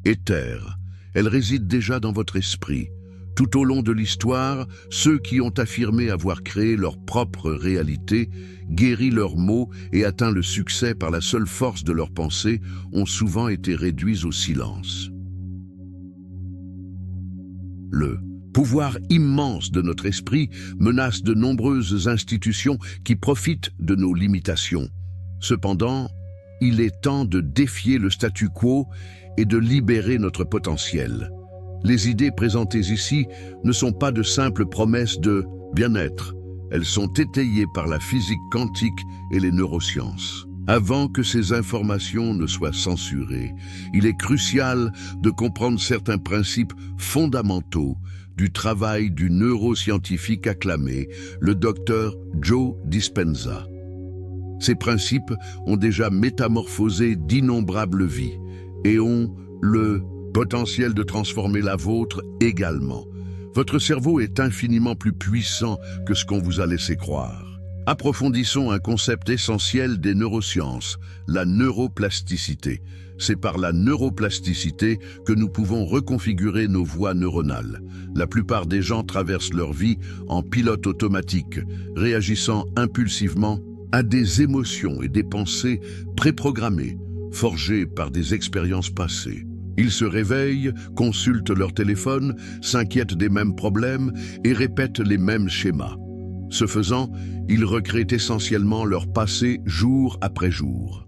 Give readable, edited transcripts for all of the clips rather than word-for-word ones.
éthère. Elle réside déjà dans votre esprit. Tout au long de l'histoire, ceux qui ont affirmé avoir créé leur propre réalité, guéri leurs maux et atteint le succès par la seule force de leurs pensées ont souvent été réduits au silence. Le pouvoir immense de notre esprit menace de nombreuses institutions qui profitent de nos limitations. Cependant, il est temps de défier le statu quo et de libérer notre potentiel. Les idées présentées ici ne sont pas de simples promesses de bien-être. Elles sont étayées par la physique quantique et les neurosciences. Avant que ces informations ne soient censurées, il est crucial de comprendre certains principes fondamentaux du travail du neuroscientifique acclamé, le docteur Joe Dispenza. Ces principes ont déjà métamorphosé d'innombrables vies et ont le potentiel de transformer la vôtre également. Votre cerveau est infiniment plus puissant que ce qu'on vous a laissé croire. Approfondissons un concept essentiel des neurosciences, la neuroplasticité. C'est par la neuroplasticité que nous pouvons reconfigurer nos voies neuronales. La plupart des gens traversent leur vie en pilote automatique, réagissant impulsivement à des émotions et des pensées préprogrammées, forgées par des expériences passées. Ils se réveillent, consultent leur téléphone, s'inquiètent des mêmes problèmes et répètent les mêmes schémas. Ce faisant, ils recréent essentiellement leur passé jour après jour.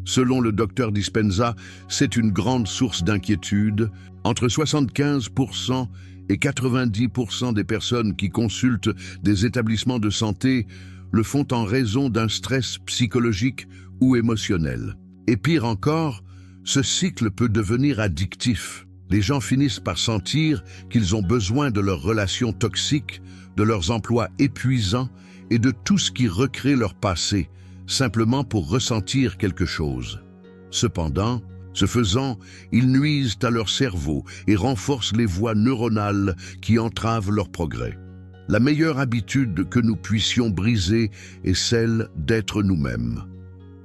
Selon le docteur Dispenza, c'est une grande source d'inquiétude. Entre 75% et 90% des personnes qui consultent des établissements de santé le font en raison d'un stress psychologique ou émotionnel. Et pire encore, ce cycle peut devenir addictif. Les gens finissent par sentir qu'ils ont besoin de leurs relations toxiques, de leurs emplois épuisants et de tout ce qui recrée leur passé, simplement pour ressentir quelque chose. Cependant, ce faisant, ils nuisent à leur cerveau et renforcent les voies neuronales qui entravent leur progrès. La meilleure habitude que nous puissions briser est celle d'être nous-mêmes.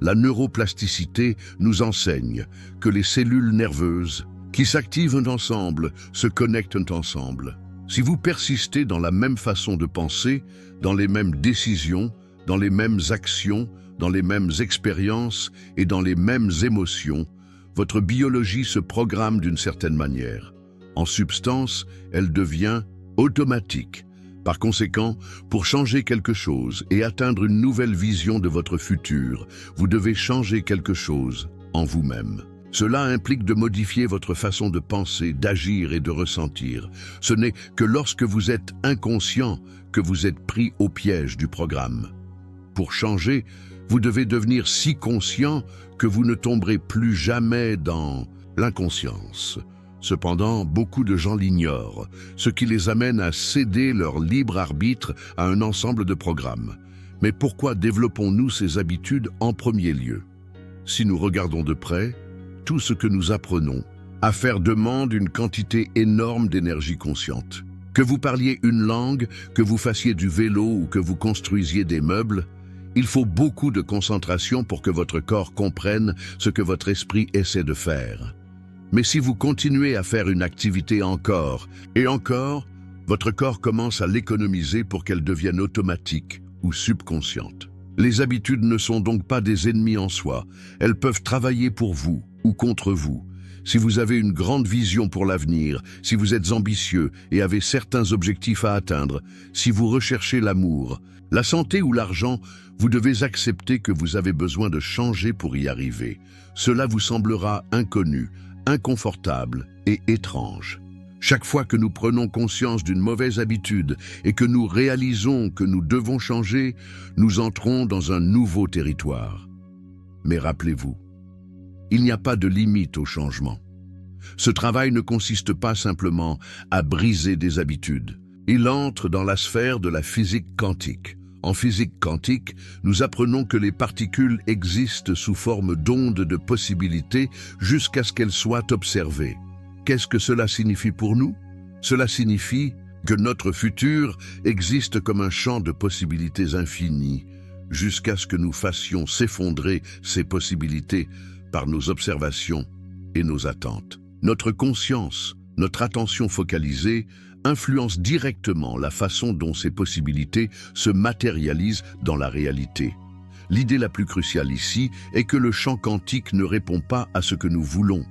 La neuroplasticité nous enseigne que les cellules nerveuses qui s'activent ensemble se connectent ensemble. Si vous persistez dans la même façon de penser, dans les mêmes décisions, dans les mêmes actions, dans les mêmes expériences et dans les mêmes émotions, votre biologie se programme d'une certaine manière. En substance, elle devient automatique. Par conséquent, pour changer quelque chose et atteindre une nouvelle vision de votre futur, vous devez changer quelque chose en vous-même. Cela implique de modifier votre façon de penser, d'agir et de ressentir. Ce n'est que lorsque vous êtes inconscient que vous êtes pris au piège du programme. Pour changer, vous devez devenir si conscient que vous ne tomberez plus jamais dans l'inconscience. Cependant, beaucoup de gens l'ignorent, ce qui les amène à céder leur libre arbitre à un ensemble de programmes. Mais pourquoi développons-nous ces habitudes en premier lieu? Si nous regardons de près, tout ce que nous apprenons à faire demande une quantité énorme d'énergie consciente. Que vous parliez une langue, que vous fassiez du vélo ou que vous construisiez des meubles, il faut beaucoup de concentration pour que votre corps comprenne ce que votre esprit essaie de faire. Mais si vous continuez à faire une activité encore et encore, votre corps commence à l'économiser pour qu'elle devienne automatique ou subconsciente. Les habitudes ne sont donc pas des ennemis en soi, elles peuvent travailler pour vous ou contre vous. Si vous avez une grande vision pour l'avenir, si vous êtes ambitieux et avez certains objectifs à atteindre, si vous recherchez l'amour, la santé ou l'argent, vous devez accepter que vous avez besoin de changer pour y arriver. Cela vous semblera inconnu, inconfortable et étrange. Chaque fois que nous prenons conscience d'une mauvaise habitude et que nous réalisons que nous devons changer, nous entrons dans un nouveau territoire. Mais rappelez-vous, il n'y a pas de limite au changement. Ce travail ne consiste pas simplement à briser des habitudes. Il entre dans la sphère de la physique quantique. En physique quantique, nous apprenons que les particules existent sous forme d'ondes de possibilités jusqu'à ce qu'elles soient observées. Qu'est-ce que cela signifie pour nous? Cela signifie que notre futur existe comme un champ de possibilités infinies, jusqu'à ce que nous fassions s'effondrer ces possibilités par nos observations et nos attentes. Notre conscience, notre attention focalisée, influence directement la façon dont ces possibilités se matérialisent dans la réalité. L'idée la plus cruciale ici est que le champ quantique ne répond pas à ce que nous voulons,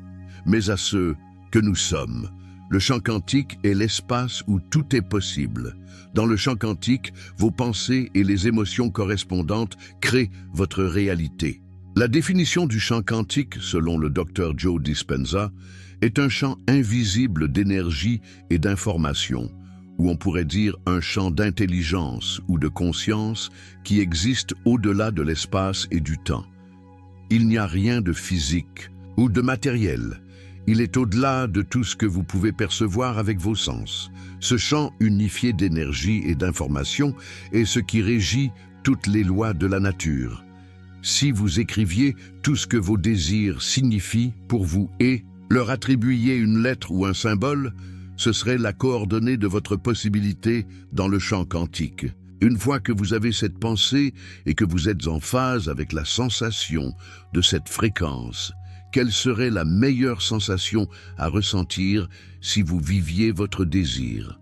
mais à ce que nous sommes. Le champ quantique est l'espace où tout est possible. Dans le champ quantique, vos pensées et les émotions correspondantes créent votre réalité. La définition du champ quantique, selon le Dr Joe Dispenza, est un champ invisible d'énergie et d'information, ou on pourrait dire un champ d'intelligence ou de conscience qui existe au-delà de l'espace et du temps. Il n'y a rien de physique ou de matériel. Il est au-delà de tout ce que vous pouvez percevoir avec vos sens. Ce champ unifié d'énergie et d'information est ce qui régit toutes les lois de la nature. Si vous écriviez tout ce que vos désirs signifient pour vous et leur attribuiez une lettre ou un symbole, ce serait la coordonnée de votre possibilité dans le champ quantique. Une fois que vous avez cette pensée et que vous êtes en phase avec la sensation de cette fréquence, quelle serait la meilleure sensation à ressentir si vous viviez votre désir?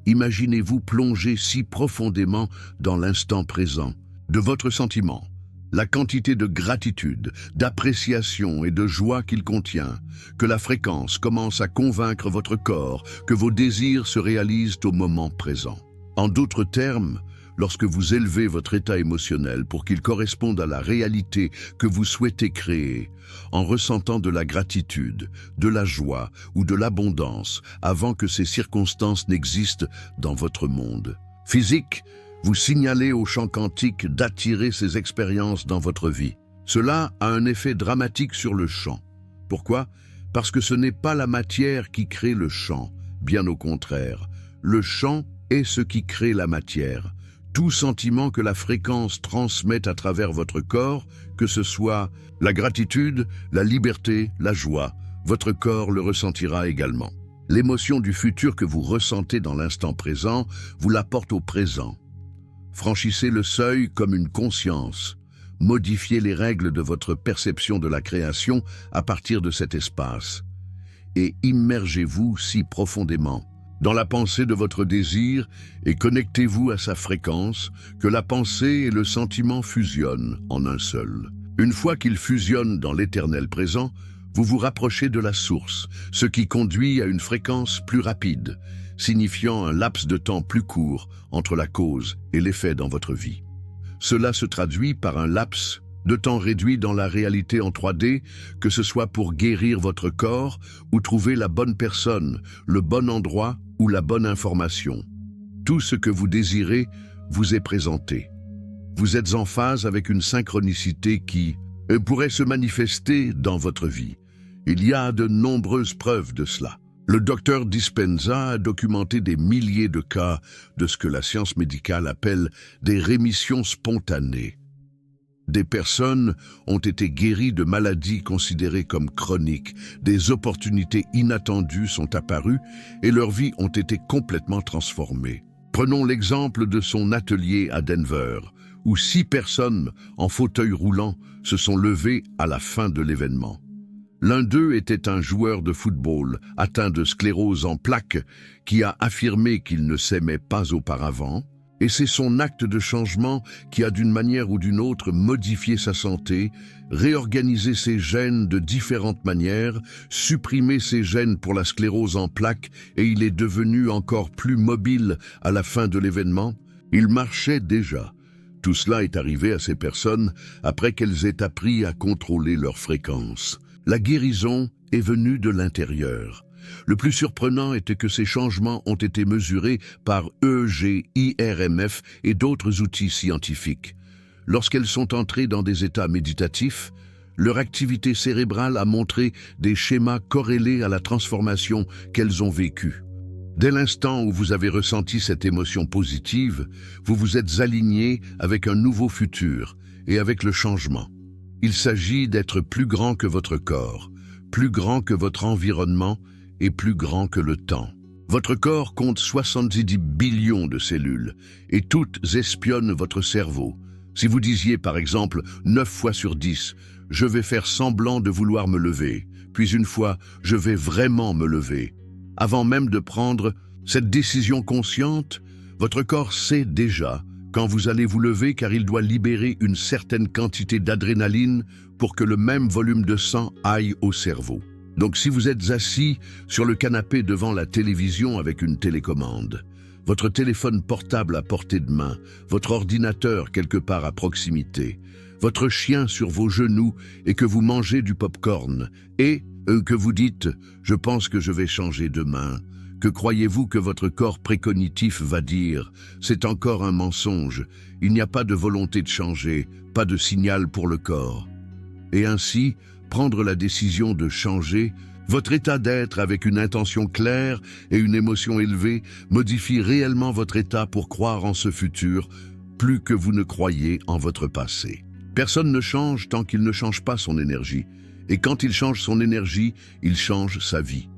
Imaginez-vous plonger si profondément dans l'instant présent de votre sentiment, la quantité de gratitude, d'appréciation et de joie qu'il contient, que la fréquence commence à convaincre votre corps que vos désirs se réalisent au moment présent. En d'autres termes, lorsque vous élevez votre état émotionnel pour qu'il corresponde à la réalité que vous souhaitez créer, en ressentant de la gratitude, de la joie ou de l'abondance avant que ces circonstances n'existent dans votre monde physique, vous signalez au champ quantique d'attirer ces expériences dans votre vie. Cela a un effet dramatique sur le champ. Pourquoi? Parce que ce n'est pas la matière qui crée le champ, bien au contraire. Le champ est ce qui crée la matière. Tout sentiment que la fréquence transmet à travers votre corps, que ce soit la gratitude, la liberté, la joie, votre corps le ressentira également. L'émotion du futur que vous ressentez dans l'instant présent vous l'apporte au présent. Franchissez le seuil comme une conscience. Modifiez les règles de votre perception de la création à partir de cet espace. Et immergez-vous si profondément dans la pensée de votre désir et connectez-vous à sa fréquence que la pensée et le sentiment fusionnent en un seul. Une fois qu'ils fusionnent dans l'éternel présent, vous vous rapprochez de la source, ce qui conduit à une fréquence plus rapide, signifiant un laps de temps plus court entre la cause et l'effet dans votre vie. Cela se traduit par un laps de temps réduit dans la réalité en 3D, que ce soit pour guérir votre corps ou trouver la bonne personne, le bon endroit ou la bonne information. Tout ce que vous désirez vous est présenté. Vous êtes en phase avec une synchronicité qui pourrait se manifester dans votre vie. Il y a de nombreuses preuves de cela. Le docteur Dispenza a documenté des milliers de cas de ce que la science médicale appelle des rémissions spontanées. Des personnes ont été guéries de maladies considérées comme chroniques, des opportunités inattendues sont apparues et leurs vies ont été complètement transformées. Prenons l'exemple de son atelier à Denver, où 6 personnes en fauteuil roulant se sont levées à la fin de l'événement. L'un d'eux était un joueur de football atteint de sclérose en plaques qui a affirmé qu'il ne s'aimait pas auparavant, et c'est son acte de changement qui a d'une manière ou d'une autre modifié sa santé, réorganisé ses gènes de différentes manières, supprimé ses gènes pour la sclérose en plaques et il est devenu encore plus mobile à la fin de l'événement. Il marchait déjà. Tout cela est arrivé à ces personnes après qu'elles aient appris à contrôler leur fréquence. La guérison est venue de l'intérieur. Le plus surprenant était que ces changements ont été mesurés par EEG, IRMF et d'autres outils scientifiques. Lorsqu'elles sont entrées dans des états méditatifs, leur activité cérébrale a montré des schémas corrélés à la transformation qu'elles ont vécue. Dès l'instant où vous avez ressenti cette émotion positive, vous vous êtes aligné avec un nouveau futur et avec le changement. Il s'agit d'être plus grand que votre corps, plus grand que votre environnement et plus grand que le temps. Votre corps compte 70 billions de cellules et toutes espionnent votre cerveau. Si vous disiez par exemple 9 fois sur 10, je vais faire semblant de vouloir me lever, puis une fois, je vais vraiment me lever. Avant même de prendre cette décision consciente, votre corps sait déjà quand vous allez vous lever car il doit libérer une certaine quantité d'adrénaline pour que le même volume de sang aille au cerveau. Donc si vous êtes assis sur le canapé devant la télévision avec une télécommande, votre téléphone portable à portée de main, votre ordinateur quelque part à proximité, votre chien sur vos genoux et que vous mangez du pop-corn et que vous dites « je pense que je vais changer demain », que croyez-vous que votre corps précognitif va dire « c'est encore un mensonge, il n'y a pas de volonté de changer, pas de signal pour le corps ». Et ainsi, prendre la décision de changer, votre état d'être avec une intention claire et une émotion élevée modifie réellement votre état pour croire en ce futur, plus que vous ne croyez en votre passé. Personne ne change tant qu'il ne change pas son énergie, et quand il change son énergie, il change sa vie.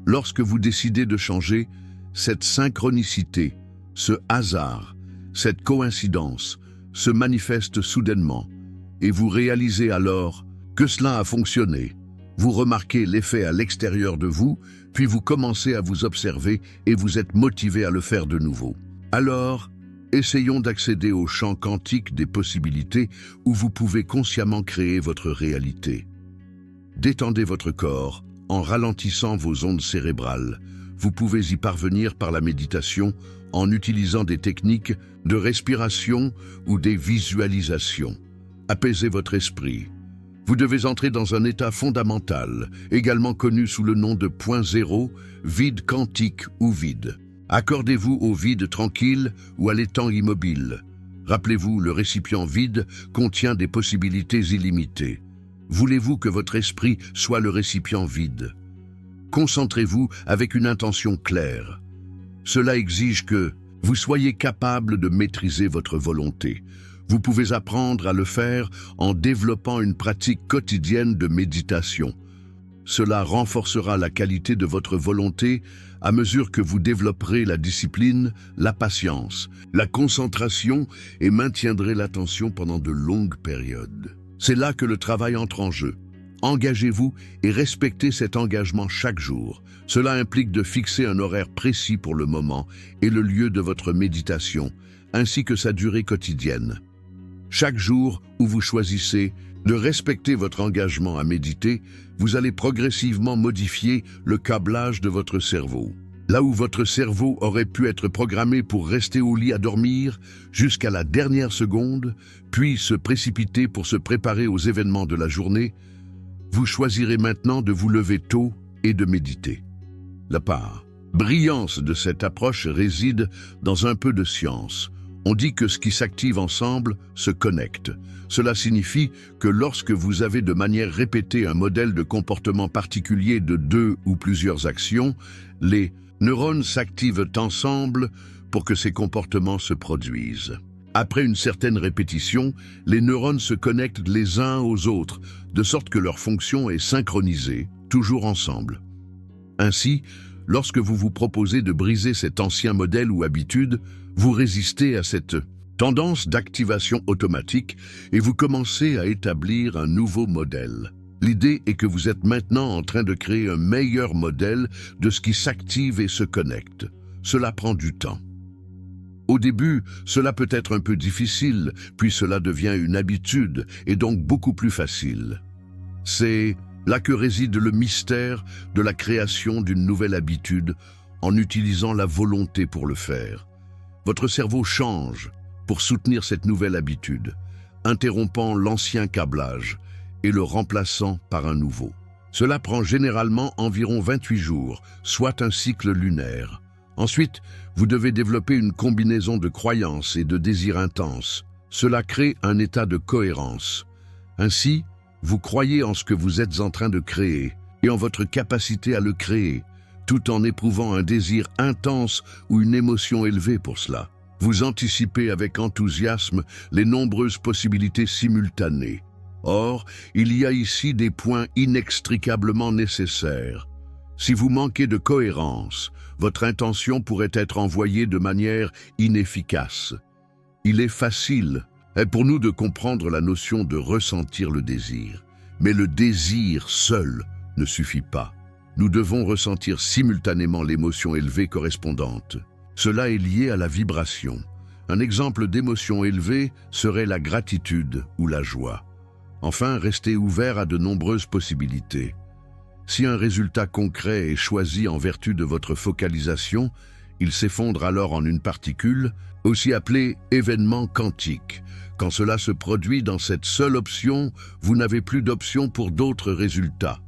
Lorsque vous décidez de changer, cette synchronicité, ce hasard, cette coïncidence se manifeste soudainement, et vous réalisez alors que cela a fonctionné. Vous remarquez l'effet à l'extérieur de vous, puis vous commencez à vous observer et vous êtes motivé à le faire de nouveau. Alors, essayons d'accéder au champ quantique des possibilités où vous pouvez consciemment créer votre réalité. Détendez votre corps en ralentissant vos ondes cérébrales. Vous pouvez y parvenir par la méditation en utilisant des techniques de respiration ou des visualisations. Apaisez votre esprit. Vous devez entrer dans un état fondamental, également connu sous le nom de point zéro, vide quantique ou vide. Accordez-vous au vide tranquille ou à l'étang immobile. Rappelez-vous, le récipient vide contient des possibilités illimitées. Voulez-vous que votre esprit soit le récipient vide? Concentrez-vous avec une intention claire. Cela exige que vous soyez capable de maîtriser votre volonté. Vous pouvez apprendre à le faire en développant une pratique quotidienne de méditation. Cela renforcera la qualité de votre volonté à mesure que vous développerez la discipline, la patience, la concentration et maintiendrez l'attention pendant de longues périodes. C'est là que le travail entre en jeu. Engagez-vous et respectez cet engagement chaque jour. Cela implique de fixer un horaire précis pour le moment et le lieu de votre méditation, ainsi que sa durée quotidienne. Chaque jour où vous choisissez de respecter votre engagement à méditer, vous allez progressivement modifier le câblage de votre cerveau. Là où votre cerveau aurait pu être programmé pour rester au lit à dormir jusqu'à la dernière seconde, puis se précipiter pour se préparer aux événements de la journée, vous choisirez maintenant de vous lever tôt et de méditer. La part brillante de cette approche réside dans un peu de science. On dit que ce qui s'active ensemble se connecte. Cela signifie que lorsque vous avez de manière répétée un modèle de comportement particulier de 2 ou plusieurs actions, les neurones s'activent ensemble pour que ces comportements se produisent. Après une certaine répétition, les neurones se connectent les uns aux autres, de sorte que leur fonction est synchronisée, toujours ensemble. Ainsi, lorsque vous vous proposez de briser cet ancien modèle ou habitude, vous résistez à cette tendance d'activation automatique et vous commencez à établir un nouveau modèle. L'idée est que vous êtes maintenant en train de créer un meilleur modèle de ce qui s'active et se connecte. Cela prend du temps. Au début, cela peut être un peu difficile, puis cela devient une habitude et donc beaucoup plus facile. C'est là que réside le mystère de la création d'une nouvelle habitude en utilisant la volonté pour le faire. Votre cerveau change pour soutenir cette nouvelle habitude, interrompant l'ancien câblage et le remplaçant par un nouveau. Cela prend généralement environ 28 jours, soit un cycle lunaire. Ensuite, vous devez développer une combinaison de croyances et de désirs intenses. Cela crée un état de cohérence. Ainsi, vous croyez en ce que vous êtes en train de créer et en votre capacité à le créer, tout en éprouvant un désir intense ou une émotion élevée pour cela. Vous anticipez avec enthousiasme les nombreuses possibilités simultanées. Or, il y a ici des points inextricablement nécessaires. Si vous manquez de cohérence, votre intention pourrait être envoyée de manière inefficace. Il est facile est pour nous de comprendre la notion de ressentir le désir. Mais le désir seul ne suffit pas. Nous devons ressentir simultanément l'émotion élevée correspondante. Cela est lié à la vibration. Un exemple d'émotion élevée serait la gratitude ou la joie. Enfin, restez ouvert à de nombreuses possibilités. Si un résultat concret est choisi en vertu de votre focalisation, il s'effondre alors en une particule, aussi appelée événement quantique. Quand cela se produit dans cette seule option, vous n'avez plus d'option pour d'autres résultats.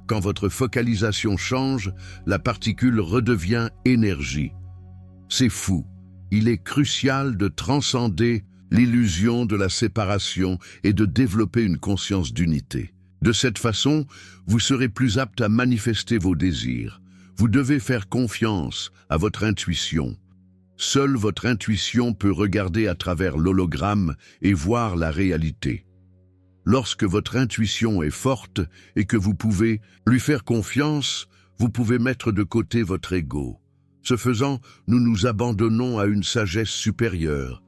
Quand votre focalisation change, la particule redevient énergie. C'est fou. Il est crucial de transcender l'illusion de la séparation et de développer une conscience d'unité. De cette façon, vous serez plus apte à manifester vos désirs. Vous devez faire confiance à votre intuition. Seule votre intuition peut regarder à travers l'hologramme et voir la réalité. Lorsque votre intuition est forte et que vous pouvez lui faire confiance, vous pouvez mettre de côté votre ego. Ce faisant, nous nous abandonnons à une sagesse supérieure.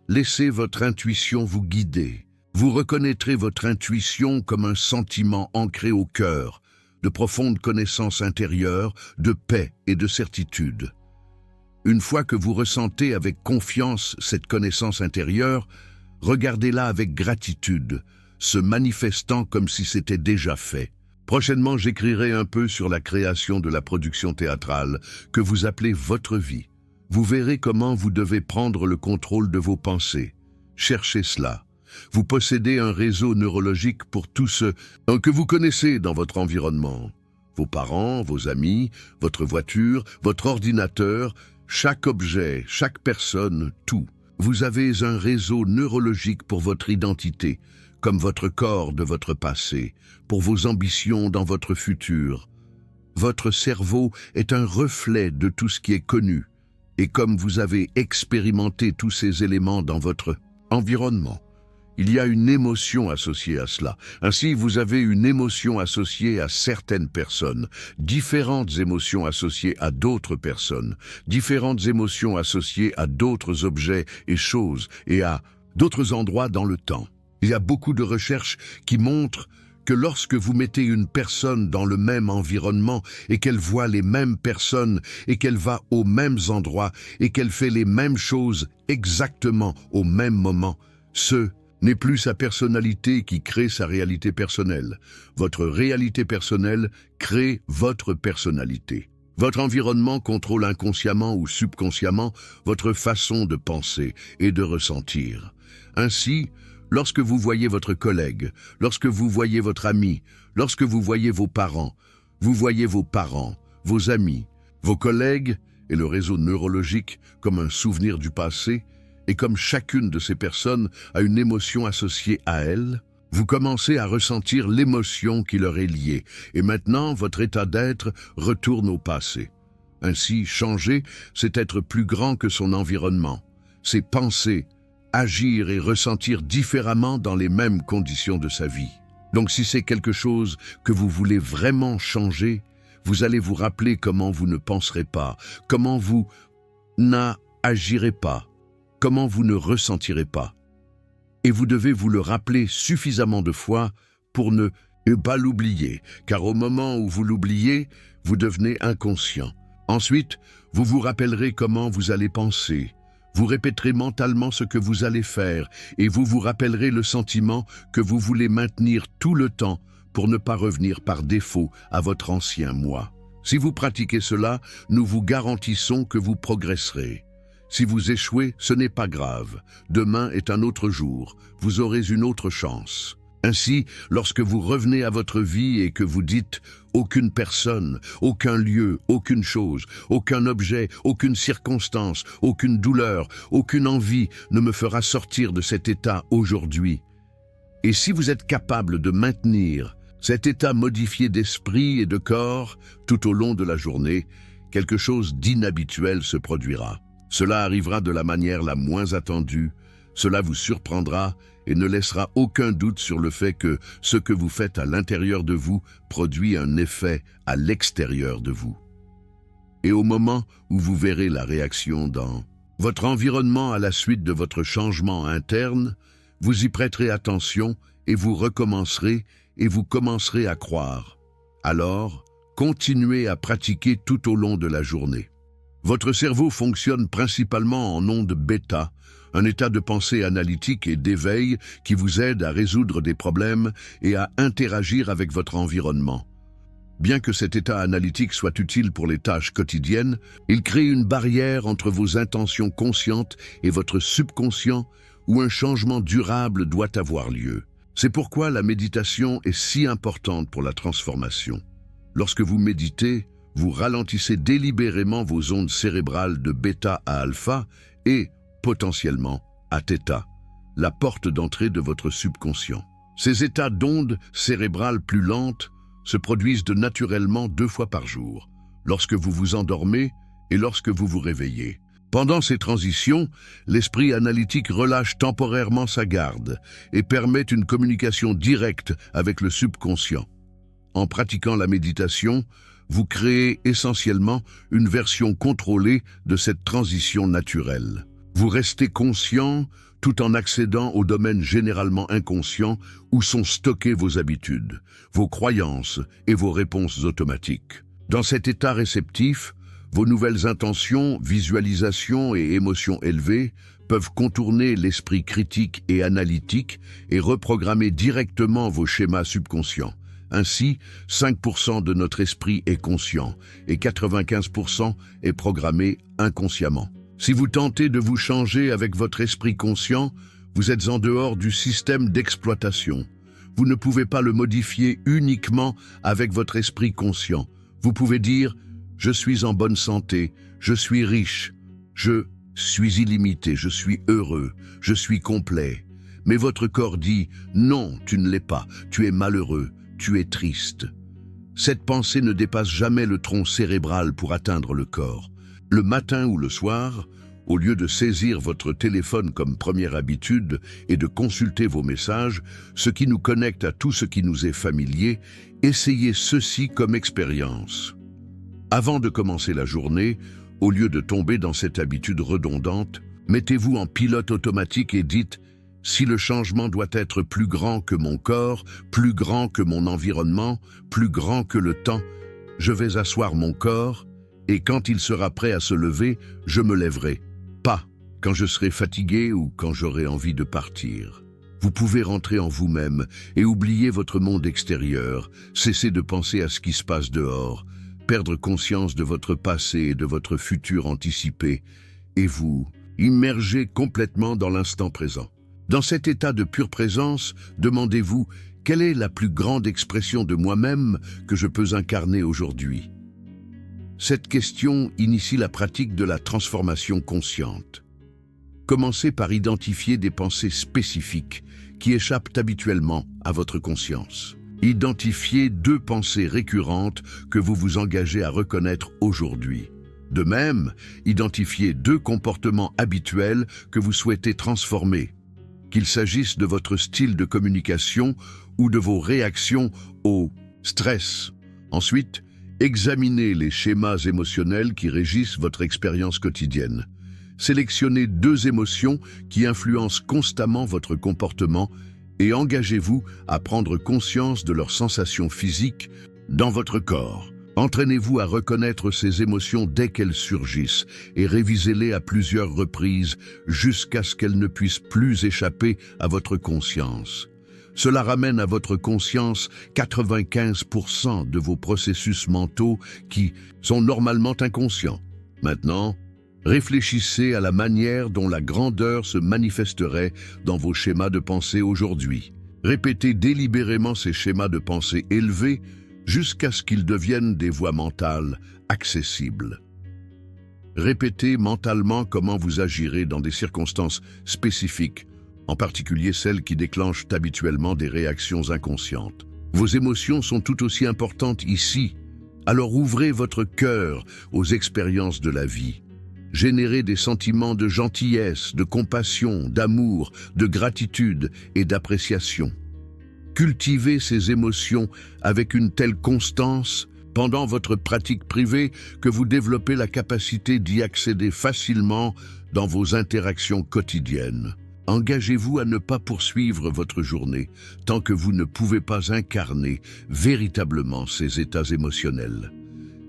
Laissez votre intuition vous guider. Vous reconnaîtrez votre intuition comme un sentiment ancré au cœur, de profondes connaissances intérieures, de paix et de certitude. Une fois que vous ressentez avec confiance cette connaissance intérieure, regardez-la avec gratitude, se manifestant comme si c'était déjà fait. Prochainement, j'écrirai un peu sur la création de la production théâtrale que vous appelez votre vie. Vous verrez comment vous devez prendre le contrôle de vos pensées. Cherchez cela. Vous possédez un réseau neurologique pour tous ceux que vous connaissez dans votre environnement. Vos parents, vos amis, votre voiture, votre ordinateur, chaque objet, chaque personne, tout. Vous avez un réseau neurologique pour votre identité, comme votre corps de votre passé, pour vos ambitions dans votre futur. Votre cerveau est un reflet de tout ce qui est connu, et comme vous avez expérimenté tous ces éléments dans votre environnement, il y a une émotion associée à cela. Ainsi, vous avez une émotion associée à certaines personnes, différentes émotions associées à d'autres personnes, différentes émotions associées à d'autres objets et choses et à d'autres endroits dans le temps. Il y a beaucoup de recherches qui montrent que lorsque vous mettez une personne dans le même environnement et qu'elle voit les mêmes personnes et qu'elle va aux mêmes endroits et qu'elle fait les mêmes choses exactement au même moment, ce n'est plus sa personnalité qui crée sa réalité personnelle. Votre réalité personnelle crée votre personnalité. Votre environnement contrôle inconsciemment ou subconsciemment votre façon de penser et de ressentir. Ainsi, lorsque vous voyez votre collègue, lorsque vous voyez votre ami, lorsque vous voyez vos parents, vos amis, vos collègues et le réseau neurologique comme un souvenir du passé, et comme chacune de ces personnes a une émotion associée à elle, vous commencez à ressentir l'émotion qui leur est liée, et maintenant votre état d'être retourne au passé. Ainsi, changer, c'est être plus grand que son environnement. C'est penser, agir et ressentir différemment dans les mêmes conditions de sa vie. Donc si c'est quelque chose que vous voulez vraiment changer, vous allez vous rappeler comment vous ne penserez pas, comment vous n'agirez pas, comment vous ne ressentirez pas. Et vous devez vous le rappeler suffisamment de fois pour ne pas l'oublier, car au moment où vous l'oubliez, vous devenez inconscient. Ensuite, vous vous rappellerez comment vous allez penser. Vous répéterez mentalement ce que vous allez faire et vous vous rappellerez le sentiment que vous voulez maintenir tout le temps pour ne pas revenir par défaut à votre ancien moi. Si vous pratiquez cela, nous vous garantissons que vous progresserez. Si vous échouez, ce n'est pas grave. Demain est un autre jour. Vous aurez une autre chance. Ainsi, lorsque vous revenez à votre vie et que vous dites « aucune personne, aucun lieu, aucune chose, aucun objet, aucune circonstance, aucune douleur, aucune envie ne me fera sortir de cet état aujourd'hui ». Et si vous êtes capable de maintenir cet état modifié d'esprit et de corps tout au long de la journée, quelque chose d'inhabituel se produira. Cela arrivera de la manière la moins attendue, cela vous surprendra et ne laissera aucun doute sur le fait que ce que vous faites à l'intérieur de vous produit un effet à l'extérieur de vous. Et au moment où vous verrez la réaction dans votre environnement à la suite de votre changement interne, vous y prêterez attention et vous recommencerez et vous commencerez à croire. Alors, continuez à pratiquer tout au long de la journée. Votre cerveau fonctionne principalement en ondes bêta, un état de pensée analytique et d'éveil qui vous aide à résoudre des problèmes et à interagir avec votre environnement. Bien que cet état analytique soit utile pour les tâches quotidiennes, il crée une barrière entre vos intentions conscientes et votre subconscient où un changement durable doit avoir lieu. C'est pourquoi la méditation est si importante pour la transformation. Lorsque vous méditez, vous ralentissez délibérément vos ondes cérébrales de bêta à alpha et, potentiellement, à θ, la porte d'entrée de votre subconscient. Ces états d'ondes cérébrales plus lentes se produisent naturellement 2 fois par jour, lorsque vous vous endormez et lorsque vous vous réveillez. Pendant ces transitions, l'esprit analytique relâche temporairement sa garde et permet une communication directe avec le subconscient. En pratiquant la méditation, vous créez essentiellement une version contrôlée de cette transition naturelle. Vous restez conscient tout en accédant au domaine généralement inconscient où sont stockées vos habitudes, vos croyances et vos réponses automatiques. Dans cet état réceptif, vos nouvelles intentions, visualisations et émotions élevées peuvent contourner l'esprit critique et analytique et reprogrammer directement vos schémas subconscients. Ainsi, 5% de notre esprit est conscient et 95% est programmé inconsciemment. Si vous tentez de vous changer avec votre esprit conscient, vous êtes en dehors du système d'exploitation. Vous ne pouvez pas le modifier uniquement avec votre esprit conscient. Vous pouvez dire « Je suis en bonne santé, je suis riche, je suis illimité, je suis heureux, je suis complet. » Mais votre corps dit « Non, tu ne l'es pas, tu es malheureux, tu es triste. » Cette pensée ne dépasse jamais le tronc cérébral pour atteindre le corps. Le matin ou le soir, au lieu de saisir votre téléphone comme première habitude et de consulter vos messages, ce qui nous connecte à tout ce qui nous est familier, essayez ceci comme expérience. Avant de commencer la journée, au lieu de tomber dans cette habitude redondante, mettez-vous en pilote automatique et dites « Si le changement doit être plus grand que mon corps, plus grand que mon environnement, plus grand que le temps, je vais asseoir mon corps, et quand il sera prêt à se lever, je me lèverai. Pas quand je serai fatigué ou quand j'aurai envie de partir. » Vous pouvez rentrer en vous-même et oublier votre monde extérieur, cesser de penser à ce qui se passe dehors, perdre conscience de votre passé et de votre futur anticipé, et vous immerger complètement dans l'instant présent. Dans cet état de pure présence, demandez-vous « Quelle est la plus grande expression de moi-même que je peux incarner aujourd'hui ?» Cette question initie la pratique de la transformation consciente. Commencez par identifier des pensées spécifiques qui échappent habituellement à votre conscience. Identifiez 2 pensées récurrentes que vous vous engagez à reconnaître aujourd'hui. De même, identifiez 2 comportements habituels que vous souhaitez transformer, qu'il s'agisse de votre style de communication ou de vos réactions au stress. Ensuite, examinez les schémas émotionnels qui régissent votre expérience quotidienne. Sélectionnez 2 émotions qui influencent constamment votre comportement et engagez-vous à prendre conscience de leurs sensations physiques dans votre corps. Entraînez-vous à reconnaître ces émotions dès qu'elles surgissent et révisez-les à plusieurs reprises jusqu'à ce qu'elles ne puissent plus échapper à votre conscience. Cela ramène à votre conscience 95% de vos processus mentaux qui sont normalement inconscients. Maintenant, réfléchissez à la manière dont la grandeur se manifesterait dans vos schémas de pensée aujourd'hui. Répétez délibérément ces schémas de pensée élevés jusqu'à ce qu'ils deviennent des voies mentales accessibles. Répétez mentalement comment vous agirez dans des circonstances spécifiques, en particulier celles qui déclenchent habituellement des réactions inconscientes. Vos émotions sont tout aussi importantes ici, alors ouvrez votre cœur aux expériences de la vie. Générez des sentiments de gentillesse, de compassion, d'amour, de gratitude et d'appréciation. Cultivez ces émotions avec une telle constance pendant votre pratique privée que vous développez la capacité d'y accéder facilement dans vos interactions quotidiennes. Engagez-vous à ne pas poursuivre votre journée tant que vous ne pouvez pas incarner véritablement ces états émotionnels.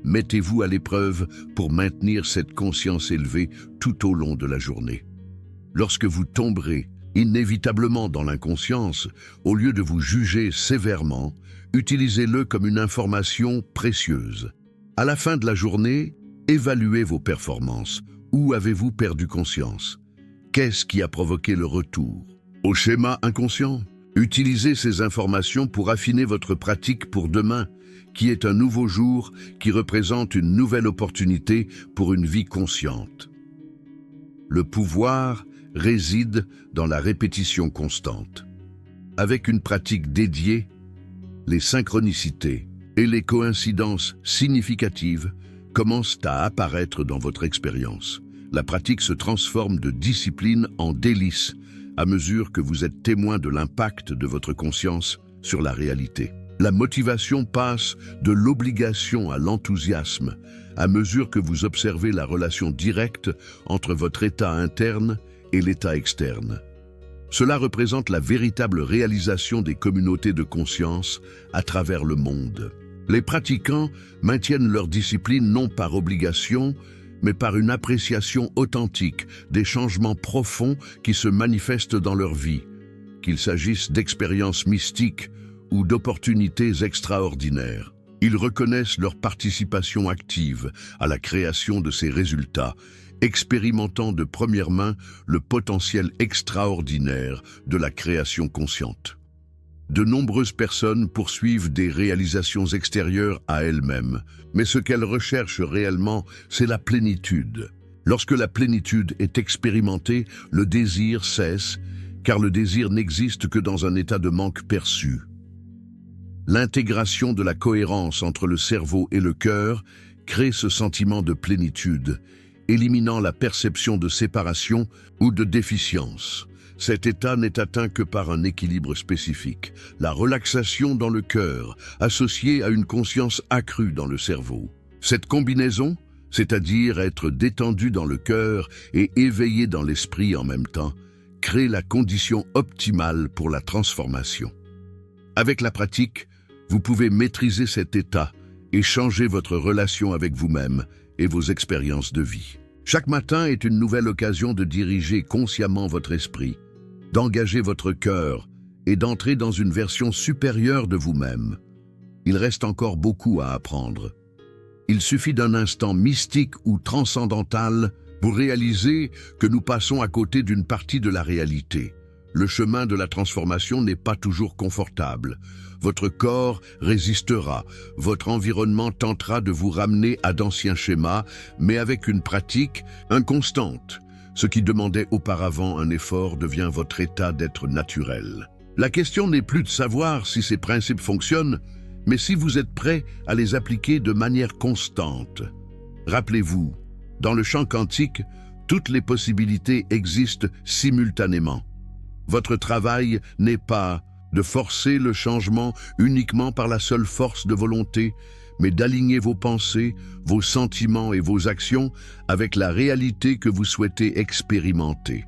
Mettez-vous à l'épreuve pour maintenir cette conscience élevée tout au long de la journée. Lorsque vous tomberez inévitablement dans l'inconscience, au lieu de vous juger sévèrement, utilisez-le comme une information précieuse. À la fin de la journée, évaluez vos performances. Où avez-vous perdu conscience? Qu'est-ce qui a provoqué le retour au schéma inconscient? Utilisez ces informations pour affiner votre pratique pour demain, qui est un nouveau jour qui représente une nouvelle opportunité pour une vie consciente. Le pouvoir réside dans la répétition constante. Avec une pratique dédiée, les synchronicités et les coïncidences significatives commencent à apparaître dans votre expérience. La pratique se transforme de discipline en délice à mesure que vous êtes témoin de l'impact de votre conscience sur la réalité. La motivation passe de l'obligation à l'enthousiasme à mesure que vous observez la relation directe entre votre état interne et l'état externe. Cela représente la véritable réalisation des communautés de conscience à travers le monde. Les pratiquants maintiennent leur discipline non par obligation, mais par une appréciation authentique des changements profonds qui se manifestent dans leur vie, qu'il s'agisse d'expériences mystiques ou d'opportunités extraordinaires. Ils reconnaissent leur participation active à la création de ces résultats, expérimentant de première main le potentiel extraordinaire de la création consciente. De nombreuses personnes poursuivent des réalisations extérieures à elles-mêmes, mais ce qu'elles recherchent réellement, c'est la plénitude. Lorsque la plénitude est expérimentée, le désir cesse, car le désir n'existe que dans un état de manque perçu. L'intégration de la cohérence entre le cerveau et le cœur crée ce sentiment de plénitude, éliminant la perception de séparation ou de déficience. Cet état n'est atteint que par un équilibre spécifique, la relaxation dans le cœur, associée à une conscience accrue dans le cerveau. Cette combinaison, c'est-à-dire être détendu dans le cœur et éveillé dans l'esprit en même temps, crée la condition optimale pour la transformation. Avec la pratique, vous pouvez maîtriser cet état et changer votre relation avec vous-même et vos expériences de vie. Chaque matin est une nouvelle occasion de diriger consciemment votre esprit, d'engager votre cœur et d'entrer dans une version supérieure de vous-même. Il reste encore beaucoup à apprendre. Il suffit d'un instant mystique ou transcendantal pour réaliser que nous passons à côté d'une partie de la réalité. Le chemin de la transformation n'est pas toujours confortable. Votre corps résistera, votre environnement tentera de vous ramener à d'anciens schémas, mais avec une pratique inconstante. Ce qui demandait auparavant un effort devient votre état d'être naturel. La question n'est plus de savoir si ces principes fonctionnent, mais si vous êtes prêt à les appliquer de manière constante. Rappelez-vous, dans le champ quantique, toutes les possibilités existent simultanément. Votre travail n'est pas de forcer le changement uniquement par la seule force de volonté, mais d'aligner vos pensées, vos sentiments et vos actions avec la réalité que vous souhaitez expérimenter.